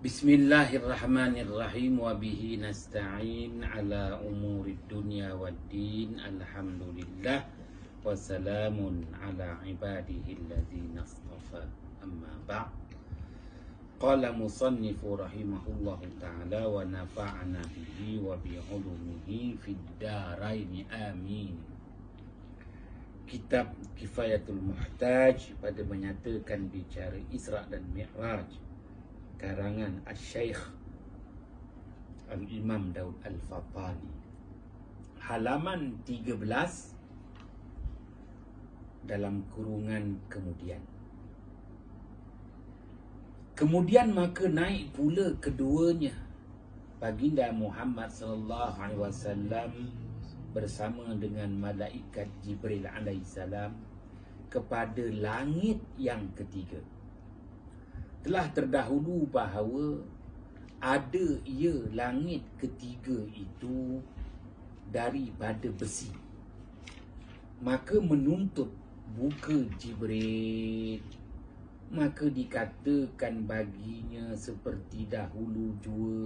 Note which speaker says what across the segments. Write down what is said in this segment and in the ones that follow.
Speaker 1: Bismillahirrahmanirrahim wa bihi nasta'in ala umurid dunya waddin. Alhamdulillah wa salamun ala ibadihi alladhina astafa, amma ba'd. Qala musannifu rahimahullahu ta'ala wa nafa'ana bihi wa bi'ulumihi fid daraini amin. Kitab Kifayatul Muhtaj pada menyatakan bicara Isra' dan Mi'raj, karangan Al-Syeikh Al-Imam Daud Al-Fatani, halaman 13 dalam kurungan kemudian. Kemudian maka naik pula keduanya, baginda Muhammad sallallahu alaihi wasallam bersama dengan malaikat Jibril alaihissalam kepada langit yang ketiga. Telah terdahulu bahawa ada ia langit ketiga itu daripada besi. Maka menuntut buka Jibril, maka dikatakan baginya seperti dahulu jua.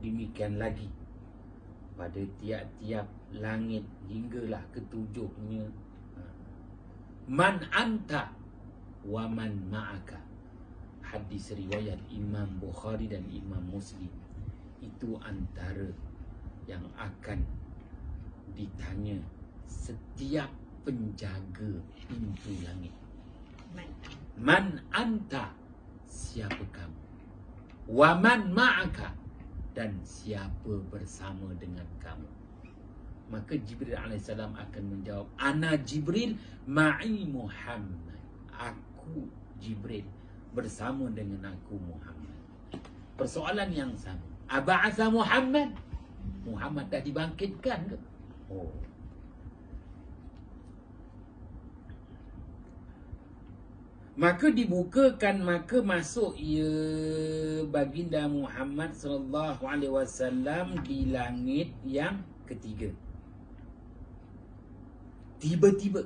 Speaker 1: Demikian lagi pada tiap-tiap langit hinggalah ketujuhnya. Man anta wa man ma'aka. Hadis riwayat Imam Bukhari dan Imam Muslim. Itu antara yang akan ditanya setiap penjaga pintu langit. Man anta, siapa kamu? Wa man ma'aka, dan siapa bersama dengan kamu? Maka Jibril alaihissalam akan menjawab, ana Jibril ma'i Muhammad. Aku Jibril bersama dengan aku Muhammad. Persoalan yang sama, aba'atha Muhammad? Muhammad dah dibangkitkan ke? Oh. Maka dibukakan, maka masuk ia baginda Muhammad sallallahu alaihi wasallam di langit yang ketiga. Tiba-tiba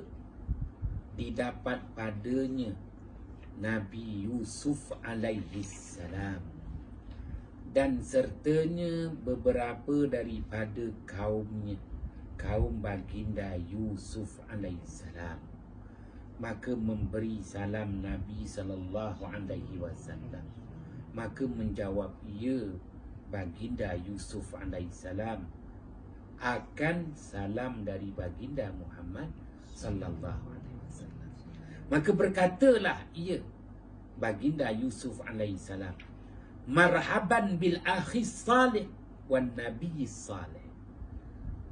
Speaker 1: didapat padanya Nabi Yusuf alaihissalam dan sertanya beberapa daripada kaumnya, kaum baginda Yusuf alaihissalam. Maka memberi salam Nabi sallallahu alaihi wasallam. Maka menjawab ia baginda Yusuf alaihissalam akan salam dari baginda Muhammad sallallahu alaihi wasallam. Maka berkatalah ia baginda Yusuf alaihissalam, marhaban bil akhis salih wan nabiyis salih.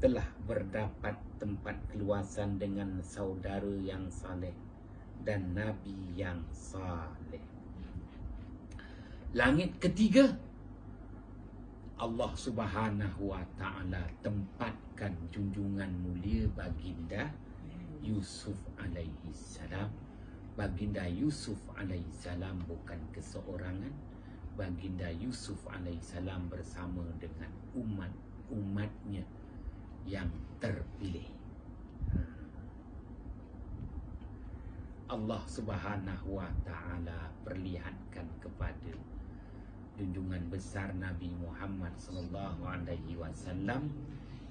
Speaker 1: Telah berdapat tempat keluasan dengan saudara yang saleh dan nabi yang saleh. Langit ketiga, Allah Subhanahu wa taala tempatkan junjungan mulia baginda Yusuf alaihi salam. Baginda Yusuf alaihi salam bukan keseorangan. Baginda Yusuf alaihi salam bersama dengan umatnya yang terpilih. Allah Subhanahu wa taala perlihatkan kepada junjungan besar Nabi Muhammad sallallahu alaihi wasallam,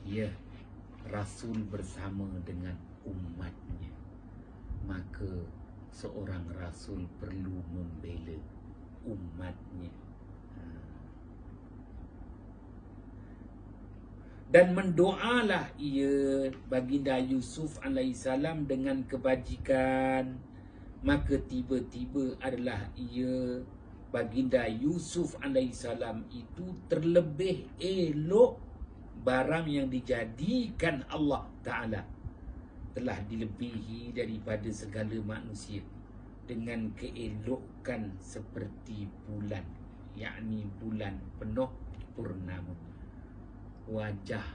Speaker 1: ya, rasul bersama dengan umatnya. Maka seorang rasul perlu membela umatnya. Dan mendoalah ia baginda Yusuf alaihissalam dengan kebajikan. Maka tiba-tiba adalah ia baginda Yusuf alaihissalam itu terlebih elok barang yang dijadikan Allah Ta'ala. Telah dilebihi daripada segala manusia dengan keelokan seperti bulan, yakni bulan penuh purnama. Wajah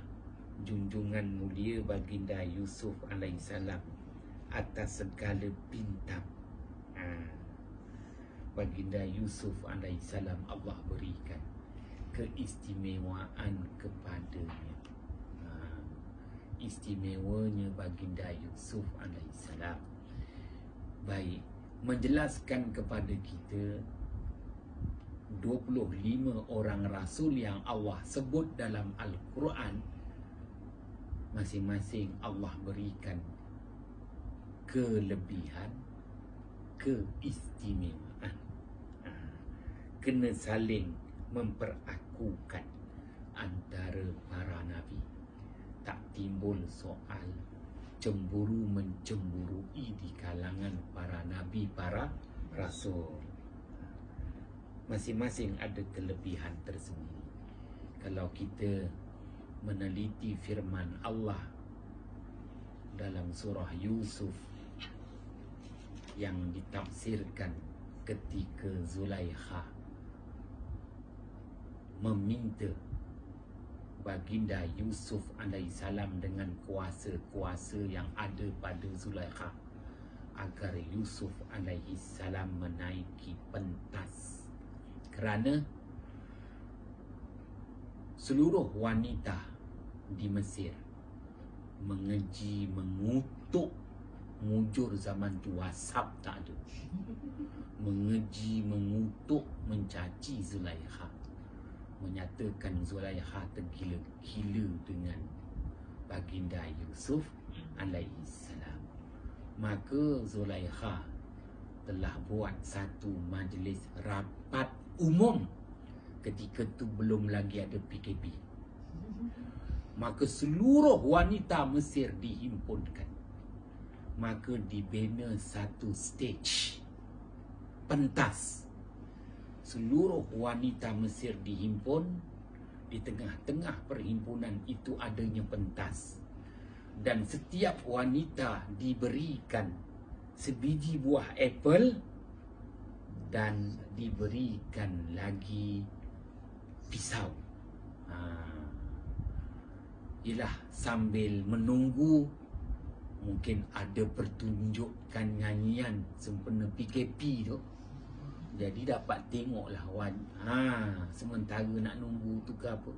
Speaker 1: junjungan mulia baginda Yusuf alaihissalam atas segala bintang. Baginda Yusuf alaihissalam Allah berikan keistimewaan kepadanya. Istimewanya baginda Yusuf alaihissalam. Baik, menjelaskan kepada kita 25 orang rasul yang Allah sebut dalam Al-Quran, masing-masing Allah berikan kelebihan, keistimewaan. Kena saling memperakukan antara para nabi. Tak timbul soal cemburu-mencemburui di kalangan para nabi, para rasul. Masing-masing ada kelebihan tersendiri. Kalau kita meneliti firman Allah dalam surah Yusuf yang ditafsirkan ketika Zulaikha meminta baginda Yusuf alaihissalam dengan kuasa-kuasa yang ada pada Zulaikha agar Yusuf alaihissalam menaiki pentas, kerana seluruh wanita di Mesir mengeji, mengutuk. Mujur zaman tu WhatsApp tak ada. Mengeji, mengutuk, mencaci Zulaikha, menyatakan Zulaikha tergila-gila dengan baginda Yusuf alaihissalam. Maka Zulaikha telah buat satu majlis rapat umum. Ketika tu belum lagi ada PKP. Maka seluruh wanita Mesir dihimpunkan. Maka dibina satu stage, pentas. Seluruh wanita Mesir dihimpun. Di tengah-tengah perhimpunan itu adanya pentas. Dan setiap wanita diberikan sebiji buah apple dan diberikan lagi pisau. Ialah sambil menunggu, mungkin ada pertunjukan nyanyian sempena PKP tu. Jadi dapat tengoklah sementara nak nunggu tu ke apa.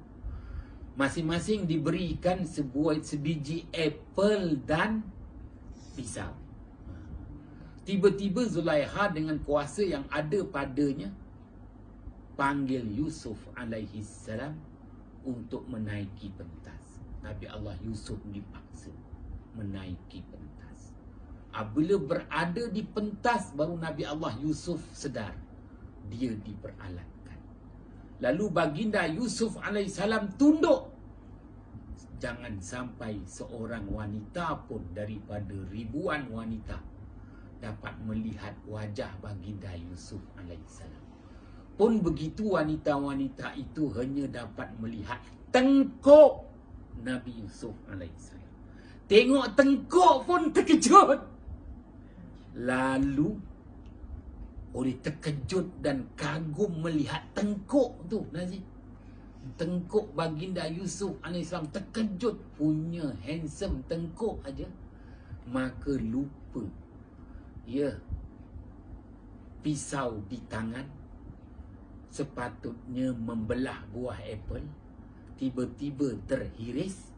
Speaker 1: Masing-masing diberikan sebiji apple dan pisau. Tiba-tiba Zulaikha dengan kuasa yang ada padanya panggil Yusuf alaihissalam untuk menaiki pentas. Nabi Allah Yusuf dipaksa menaiki pentas. Apabila berada di pentas, baru Nabi Allah Yusuf sedar dia diperalatkan. Lalu baginda Yusuf alaihissalam tunduk. Jangan sampai seorang wanita pun daripada ribuan wanita dapat melihat wajah baginda Yusuf alaihissalam. Pun begitu, wanita-wanita itu hanya dapat melihat tengkuk Nabi Yusuf alaihissalam. Tengok tengkuk pun terkejut. Lalu oleh terkejut dan kagum melihat tengkuk tu, Nazim, tengkuk baginda Yusuf alaihissalam, terkejut punya handsome tengkuk aja, maka lupa pisau di tangan sepatutnya membelah buah apple, tiba-tiba terhiris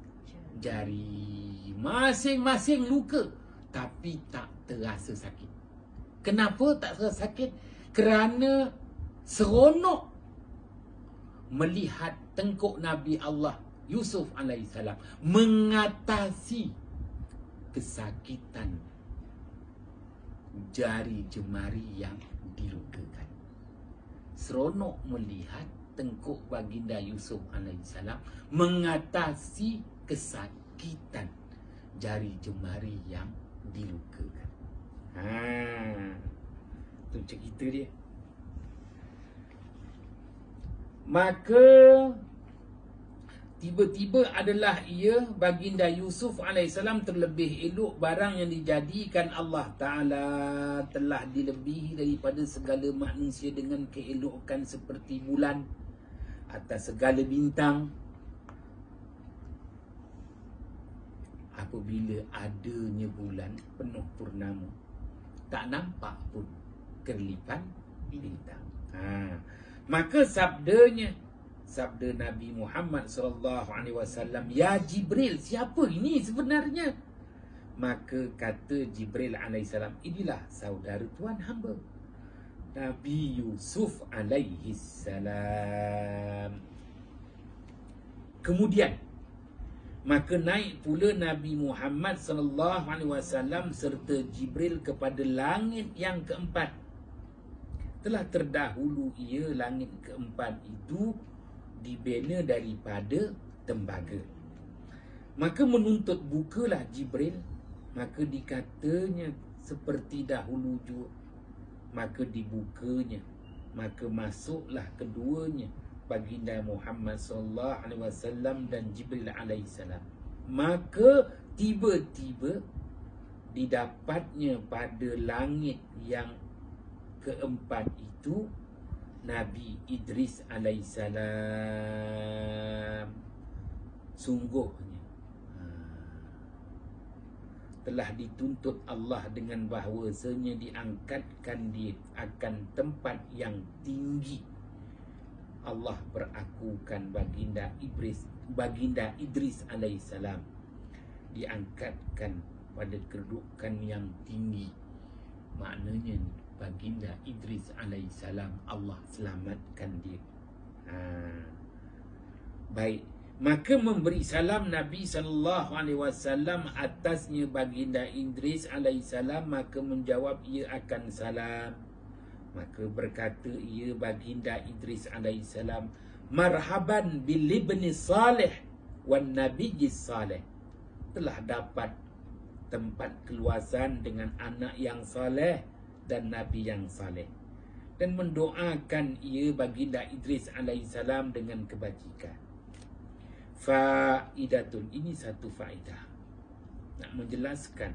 Speaker 1: jari. Masing-masing luka, tapi tak terasa sakit. Kenapa tak terasa sakit? Kerana seronok melihat tengkuk Nabi Allah Yusuf alaihissalam mengatasi kesakitan jari jemari yang dilukakan. Seronok melihat tengkuk baginda Yusuf alaihissalam mengatasi kesakitan jari jemari yang dilukakan. Tu cerita dia. Maka tiba-tiba adalah baginda Yusuf alaihissalam terlebih elok barang yang dijadikan Allah Ta'ala telah dilebihi daripada segala manusia dengan keelokan seperti bulan atas segala bintang. Apabila adanya bulan penuh purnama, tak nampak pun kerlipan bintang. Maka sabda Nabi Muhammad SAW, "Ya Jibril, siapa ini sebenarnya?" Maka kata Jibril alaihissalam, "Inilah saudara tuan hamba." Nabi Yusuf alaihi salam. Kemudian maka naik pula Nabi Muhammad sallallahu alaihi wasallam serta Jibril kepada langit yang keempat. Telah terdahulu ia langit keempat itu dibina daripada tembaga. Maka menuntut bukalah Jibril, maka dikatanya seperti dahulu juga. Maka dibukanya, maka masuklah keduanya, baginda Muhammad sallallahu alaihi wasallam dan Jibril alaihi salam. Maka tiba-tiba didapatnya pada langit yang keempat itu Nabi Idris alaihi salam. Sungguhnya telah dituntut Allah dengan bahawasanya diangkatkan dia akan tempat yang tinggi. Allah berakukan baginda Idris alaihissalam diangkatkan pada kedudukan yang tinggi. Maknanya baginda Idris alaihissalam Allah selamatkan dia. Baik, maka memberi salam Nabi SAW atasnya baginda Idris alaihissalam, maka menjawab ia akan salam. Maka berkata ia baginda Idris alaihissalam, marhaban bil ibni salih wan nabiyyi salih. Telah dapat tempat keluasan dengan anak yang saleh dan nabi yang saleh. Dan mendoakan ia baginda Idris alaihissalam dengan kebajikan. Faidatun, ini satu faedah nak menjelaskan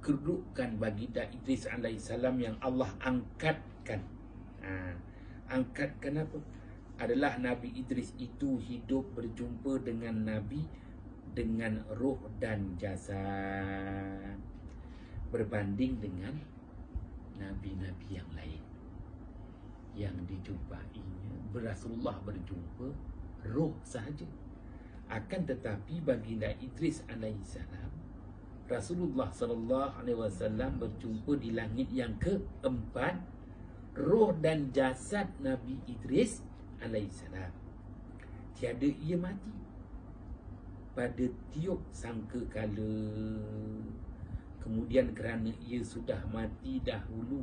Speaker 1: kedudukan baginda Idris alaihissalam yang Allah angkatkan. Angkatkan apa? Adalah Nabi Idris itu hidup berjumpa dengan Nabi dengan roh dan jasad, berbanding dengan Nabi-Nabi yang lain yang dijumpainya Rasulullah berjumpa roh sahaja. Akan tetapi baginda Idris alaihissalam, Rasulullah sallallahu alaihi wasallam berjumpa di langit yang keempat, roh dan jasad Nabi Idris alaihissalam. Tiada ia mati pada tiup sangkakala. Kemudian kerana ia sudah mati dahulu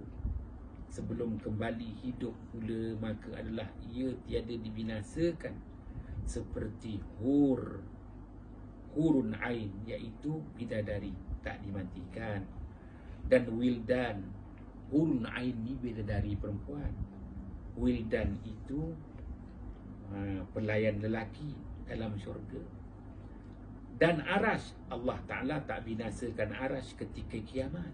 Speaker 1: sebelum kembali hidup pula, maka adalah ia tiada dibinasakan seperti hurun ain, iaitu bidadari tak dimatikan, dan wildan. Hurun ain ni bidadari perempuan, wildan itu pelayan lelaki dalam syurga. Dan arash, Allah Ta'ala tak binasakan arash ketika kiamat.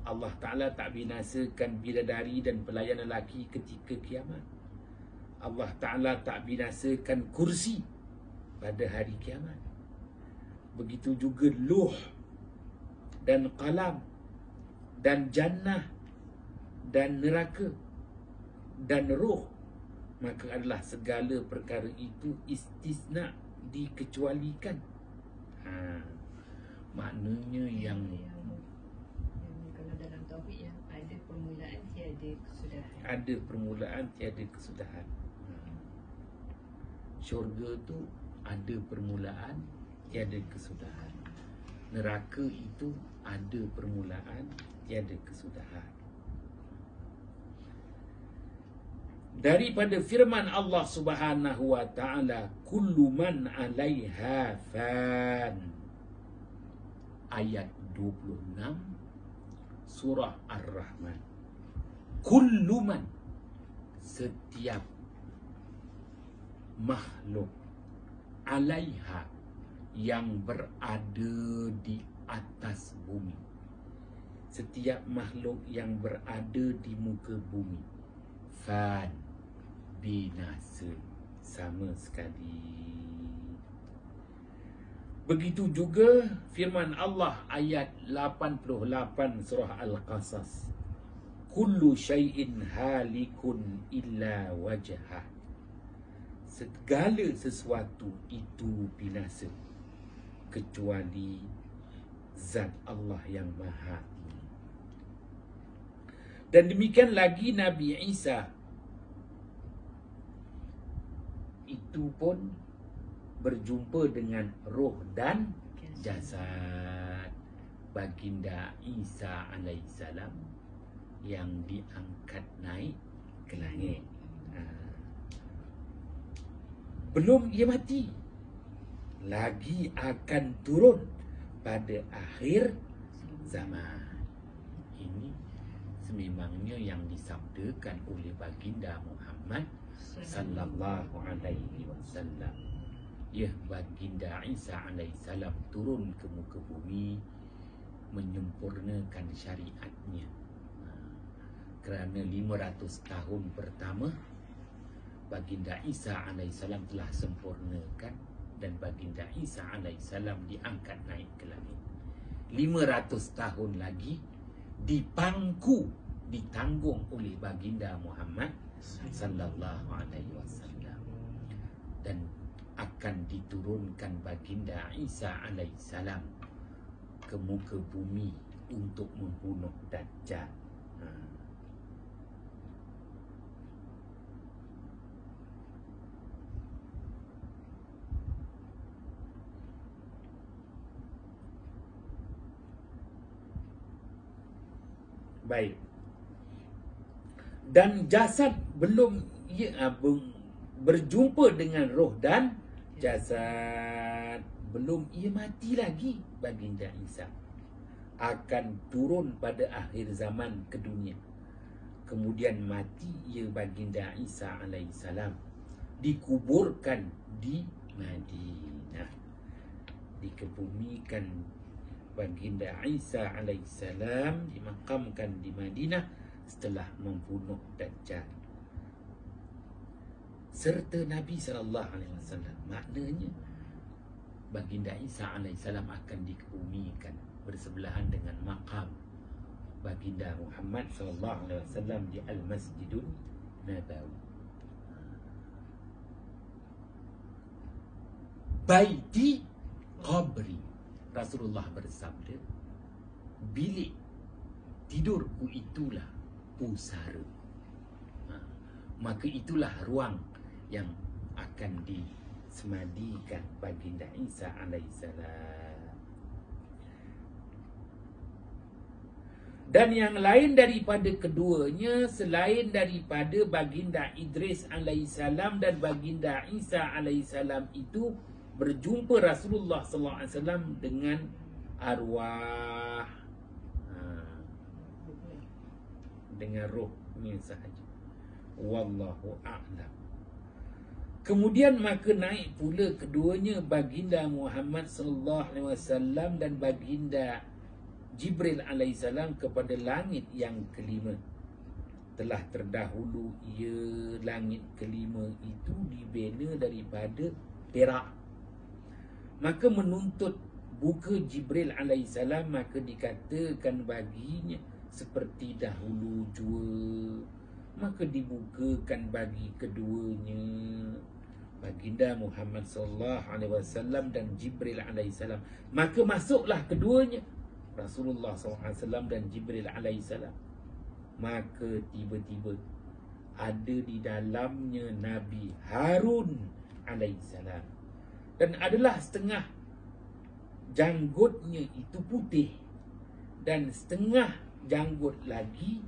Speaker 1: Allah Ta'ala tak binasakan bidadari dan pelayan lelaki ketika kiamat. Allah Ta'ala tak binasakan kursi pada hari kiamat. Begitu juga luh dan qalam dan jannah dan neraka dan roh. Maka adalah segala perkara itu istisna, dikecualikan. Maknanya yang
Speaker 2: kalau dalam tauhid yang ada permulaan tiada kesudahan.
Speaker 1: Ada permulaan tiada kesudahan. Syurga tu ada permulaan tiada kesudahan. Neraka itu ada permulaan tiada kesudahan. Daripada firman Allah Subhanahu wa taala, kullu man 'alaiha fan, ayat 26 surah Ar-Rahman. Kullu man, setiap makhluk, 'alaiha, yang berada di atas bumi. Setiap makhluk yang berada di muka bumi, fan, binasa sama sekali. Begitu juga firman Allah ayat 88 surah Al-Qasas, kullu syai'in halikun illa wajhah. Segala sesuatu itu binasa kecuali zat Allah yang maha tinggi. Dan demikian lagi Nabi Isa, itu pun berjumpa dengan roh dan jasad baginda Isa alaihissalam yang diangkat naik ke langit. Belum ia mati, lagi akan turun pada akhir zaman. Ini sememangnya yang disabdakan oleh baginda Muhammad sallallahu alaihi wasallam. Ya, baginda Isa alaihissalam turun ke muka bumi menyempurnakan syariatnya. Kerana 500 tahun pertama baginda Isa alaihissalam telah sempurnakan, dan baginda Isa alaihissalam diangkat naik ke langit. 500 tahun lagi dipangku, ditanggung oleh baginda Muhammad sallallahu alaihi wasallam, dan akan diturunkan baginda Isa alaihissalam ke muka bumi untuk membunuh Dajjal. Baik. Dan jasad belum berjumpa dengan roh dan jasad, belum ia mati lagi, baginda Isa akan turun pada akhir zaman ke dunia. Kemudian mati ia baginda Isa alaihissalam, dikuburkan di Madinah, dikebumikan baginda Isa alaihissalam, dimakamkan di Madinah setelah membunuh Dajjal serta Nabi SAW. Maknanya baginda Isa alaihissalam akan dikebumikan bersebelahan dengan makam baginda Muhammad SAW di Al-Masjidun Nabawi. Baiti qabri, Rasulullah bersabda, bilik tidurku itulah pusara. Maka itulah ruang yang akan disemadikan baginda Isa alaihissalam. Dan yang lain daripada keduanya, selain daripada baginda Idris alaihissalam dan baginda Isa alaihissalam itu, berjumpa Rasulullah SAW dengan arwah, dengan rohnya sahaja. Wallahu a'lam. Kemudian maka naik pula keduanya baginda Muhammad SAW dan baginda Jibril alaihissalam kepada langit yang kelima. Telah terdahulu ia langit kelima itu dibina daripada perak. Maka menuntut buka Jibril alaihissalam, maka dikatakan baginya seperti dahulu jua, maka dibukakan bagi keduanya, baginda Muhammad SAW dan Jibril alaihissalam. Maka masuklah keduanya, Rasulullah SAW dan Jibril alaihissalam. Maka tiba-tiba ada di dalamnya Nabi Harun alaihissalam, dan adalah setengah janggutnya itu putih dan setengah janggut lagi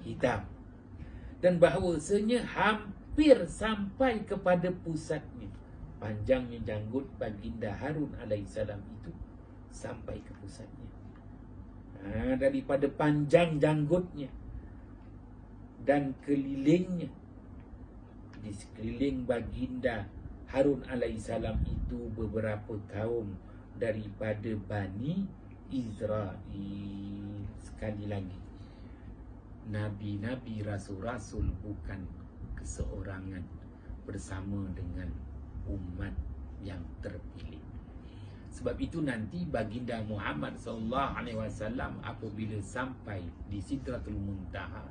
Speaker 1: hitam, dan bahawasanya hampir sampai kepada pusatnya. Panjangnya janggut baginda Harun alaihissalam itu sampai ke pusatnya. Daripada panjang janggutnya dan kelilingnya, di sekeliling baginda Harun alaihissalam itu beberapa kaum daripada Bani Israel. Sekali lagi, nabi-nabi, rasul-rasul bukan keseorangan bersama dengan umat yang terpilih. Sebab itu nanti baginda Muhammad SAW apabila sampai di Sidratul Muntaha,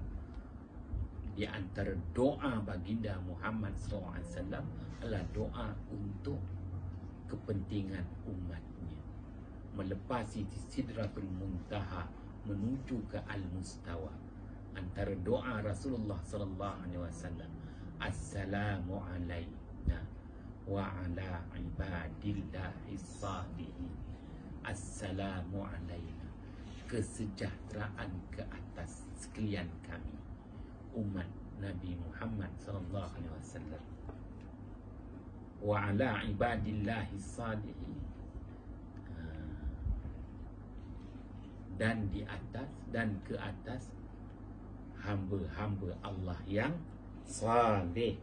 Speaker 1: di antara doa baginda Muhammad SAW adalah doa untuk kepentingan umatnya, melepasi Sidratul Muntaha menuju ke Al-Mustawa. antara doa Rasulullah sallallahu alaihi wasallam, assalamu alaina wa ala ibadillahis salihin. Assalamu alaina, kesejahteraan ke atas sekalian kami, umat Nabi Muhammad sallallahu alaihi wasallam. Wa ala ibadillahis salihin, dan di atas dan ke atas hamba-hamba Allah yang saleh.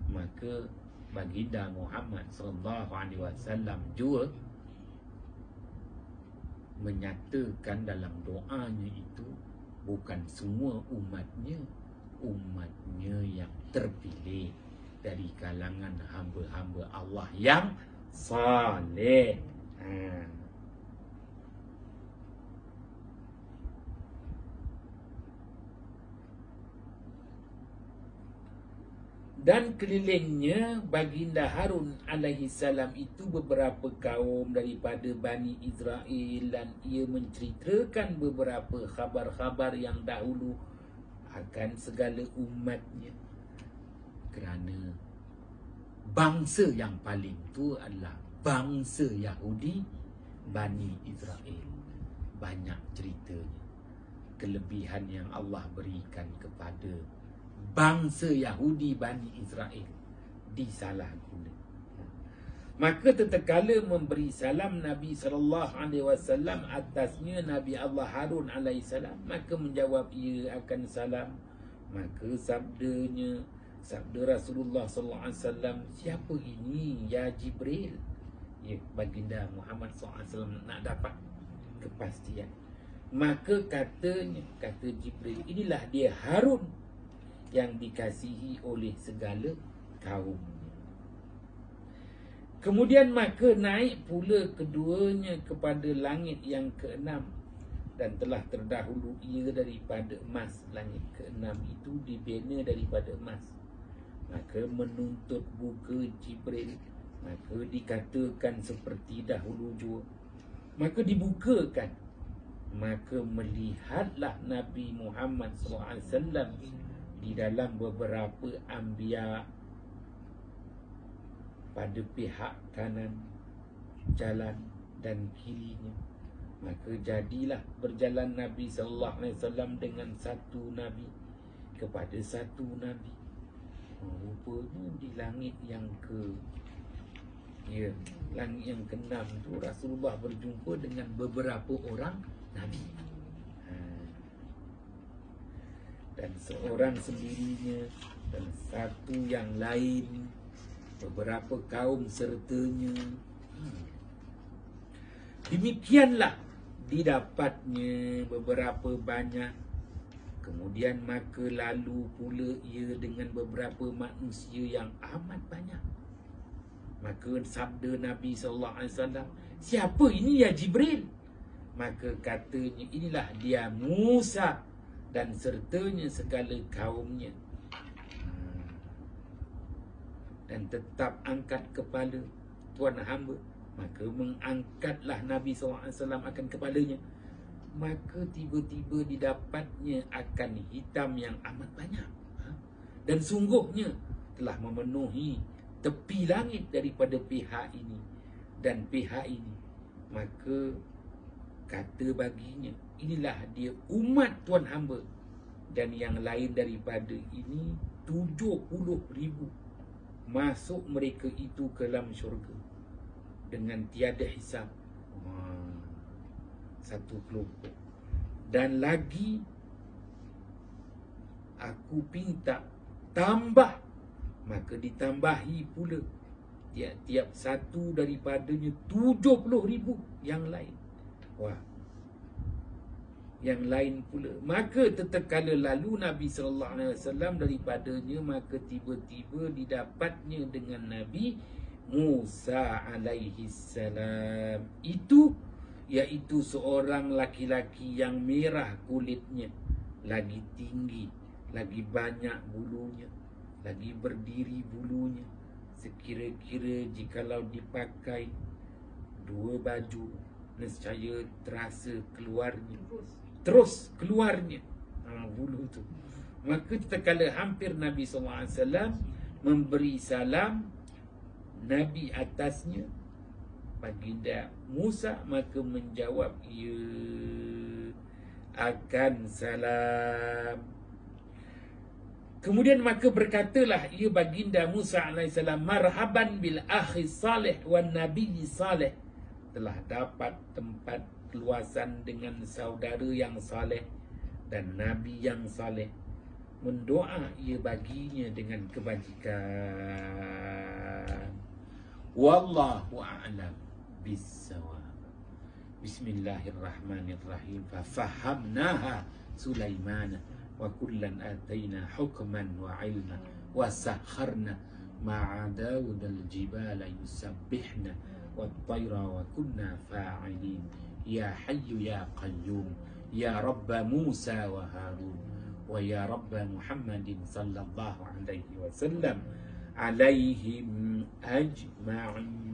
Speaker 1: Maka baginda Muhammad sallallahu alaihi wasallam juga menyatakan dalam doanya itu, bukan semua umatnya yang terpilih dari kalangan hamba-hamba Allah yang saleh. Dan kelilingnya baginda Harun alaihi salam itu beberapa kaum daripada Bani Israel, dan ia menceritakan beberapa khabar-khabar yang dahulu akan segala umatnya. Kerana bangsa yang paling tua adalah bangsa Yahudi, Bani Israel. Banyak ceritanya, kelebihan yang Allah berikan kepada bangsa Yahudi Bani Israel disalahguna. Maka tatkala memberi salam Nabi SAW atasnya Nabi Allah Harun AS, maka menjawab ia akan salam. Maka sabda Rasulullah SAW, siapa ini ya Jibril? Ya, baginda Muhammad SAW nak dapat kepastian. Maka kata Jibril, inilah dia Harun yang dikasihi oleh segala kaum. Kemudian maka naik pula keduanya kepada langit yang keenam, dan telah terdahulu ia daripada emas. Langit keenam itu dibina daripada emas. Maka menuntut buka Jibril, maka dikatakan seperti dahulu jua. Maka dibukakan, maka melihatlah Nabi Muhammad SAW di dalam beberapa anbiya pada pihak kanan jalan dan kirinya. Maka jadilah berjalan Nabi SAW dengan satu Nabi kepada satu Nabi. Rupanya di langit yang langit yang ke-6 tu Rasulullah berjumpa dengan beberapa orang Nabi. Dan seorang sendirinya dan satu yang lain, beberapa kaum sertanya. Demikianlah didapatnya beberapa banyak. Kemudian maka lalu pula ia dengan beberapa manusia yang amat banyak. Maka sabda Nabi SAW, siapa ini ya Jibril? Maka katanya, inilah dia Musa dan sertanya segala kaumnya. Dan tetap angkat kepala tuan hamba. Maka mengangkatlah Nabi SAW akan kepalanya. Maka tiba-tiba didapatnya akan hitam yang amat banyak. Dan sungguhnya telah memenuhi tepi langit daripada pihak ini dan pihak ini. Maka kata baginya, inilah dia umat tuan hamba, dan yang lain daripada ini 70,000 masuk mereka itu ke dalam syurga dengan tiada hisab. Satu kelompok. Dan lagi aku pinta tambah, maka ditambahi pula tiap-tiap satu daripadanya 70,000 yang lain. Wah, yang lain pula. Maka tatkala lalu Nabi SAW daripadanya, maka tiba-tiba didapatnya dengan Nabi Musa alaihi salam. Iaitu seorang laki-laki yang merah kulitnya, lagi tinggi, lagi banyak bulunya, lagi berdiri bulunya. Sekira-kira jikalau dipakai dua baju, nescaya terasa keluarnya, terus keluarnya bulu tu. Maka tatkala hampir Nabi SAW memberi salam, Nabi atasnya baginda Musa, maka menjawab, ya akan salam. Kemudian maka berkatalah ia baginda Musa AS, marhaban bil akhi salih wan nabi salih. Telah dapat tempat keluasan dengan saudara yang saleh dan nabi yang saleh. Mendoa ia baginya dengan kebajikan. Wallahu a'lam bissawab. Bismillahirrahmanirrahim. Fafahamnaha Sulaiman wa kullan ataina hukman wa ilma wa sakharna ma'a Daud al-jibala yusabbihna wa at-tayra wa kunna fa'ilin. Ya hayyu ya qayyum ya Rabba Musa wa Harun wa ya Rabba Muhammadin sallallahu alaihi wasallam alaihim ajma'in.